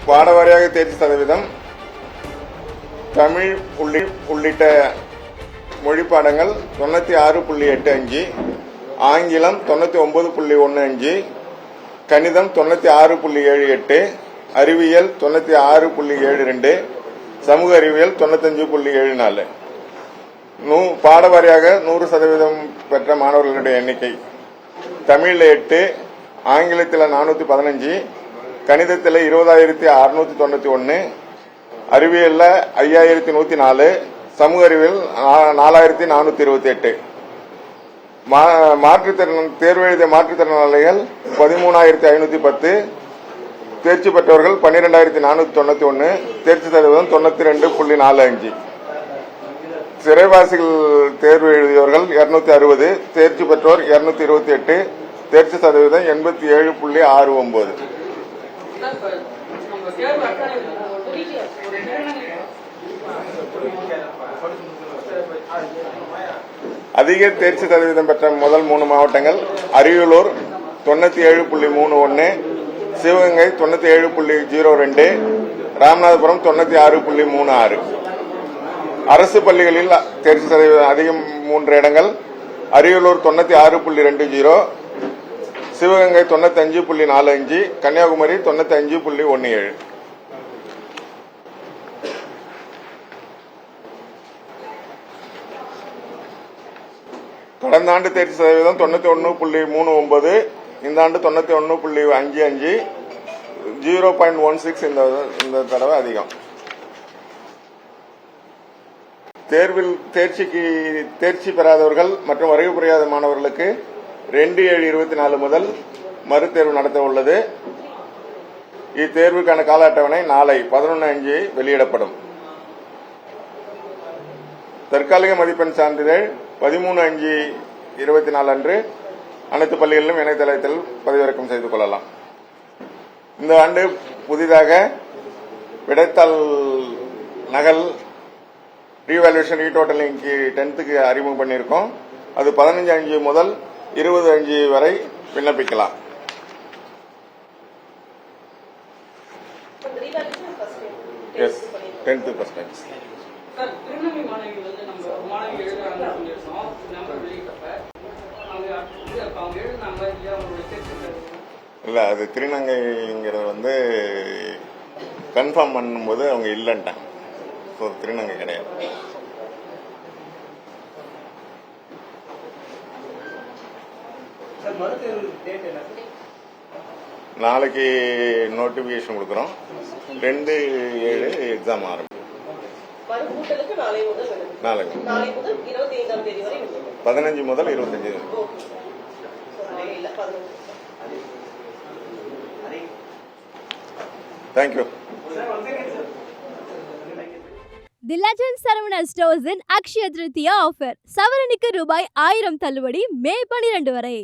பாடவாரியாக தேர்ச்சி சதவீதம் தமிழ் உள்ளிட்ட மொழி பாடங்கள் 96.85, ஆங்கிலம் 99.15, கணிதம் 96.78, அறிவியல் 96.72, சமூக அறிவியல் 95.74. பாடவாரியாக 100% பெற்ற மாணவர்களுடைய எண்ணிக்கை தமிழில் 8, ஆங்கிலத்தில் 415, கணிதத்தில் 20,691, அறிவியல்ல 5,104, சமூக அறிவியல் 4,428. தேர்வு எழுதிய மாற்றுத்திறனாளிகள் 13,510, தேர்ச்சி பெற்றவர்கள் 12,491, தேர்ச்சி சதவீதம் 92.45. சிறைவாசிகள் தேர்வு எழுதியவர்கள் 260, தேர்ச்சி பெற்றோர் 228, தேர்ச்சி சதவீதம் 87.69. அதிக தேர்ச்சி சதவீதம் பெற்ற முதல் 3 மாவட்டங்கள் அரியலூர் 97.31, சிவகங்கை 97.02, ராமநாதபுரம் 96.36. அரசு பள்ளிகளில் தேர்ச்சி சதவீதம் அதிகம் 3 இடங்கள் அரியலூர் 96.20, சிவகங்கை 95.45, கன்னியாகுமரி 95.17. கடந்த ஆண்டு தேர்ச்சி சதவீதம் 91.39, இந்த ஆண்டு 91.55, 0.16 இந்த தடவை அதிகம். தேர்வில் தேர்ச்சி பெறாதவர்கள் மற்றும் வரைவு புரியாத மாணவர்களுக்கு 2/7/24 முதல் மறுதேர்வு நடத்த உள்ளது. இத்தேர்வுக்கான கால அட்டவணை நாளை 11/5 வெளியிடப்படும். தற்காலிக மதிப்பெண் சான்றிதழ் 13/5/24 அன்று அனைத்து பள்ளிகளிலும் இணையதளத்தில் பதிவிறக்கம் செய்து கொள்ளலாம். இந்த ஆண்டு புதிதாக விடைத்தாள் நகல் ரீவேல்யூஷன் ரீடோட்டலிங் 10th அறிமுகம் பண்ணியிருக்கோம். அது 15/5 முதல் 20/5 வரை விண்ணப்பிக்கலாம். Yes, 10th first time. இல்ல, அது திருநங்கைங்கிறது கன்ஃபார்ம் பண்ணும்போது அவங்க இல்லைன்ட்டாங்க. திருநங்கை கிடையாது. நாளைக்கு நோட்டிபிகேஷன் கொடுக்குறோம். 2/7 எக்ஸாம் ஆரம்பிக்கும். நாளைக்கு 15 முதல் 25. தேங்க்யூ. தி லெஜண்ட் சரவணா ஸ்டோர்ஸின் அக்ஷய திருத்தியா ஆஃபர். சவரனுக்கு ரூபாய் 1000 தள்ளுபடி மே 12 வரை.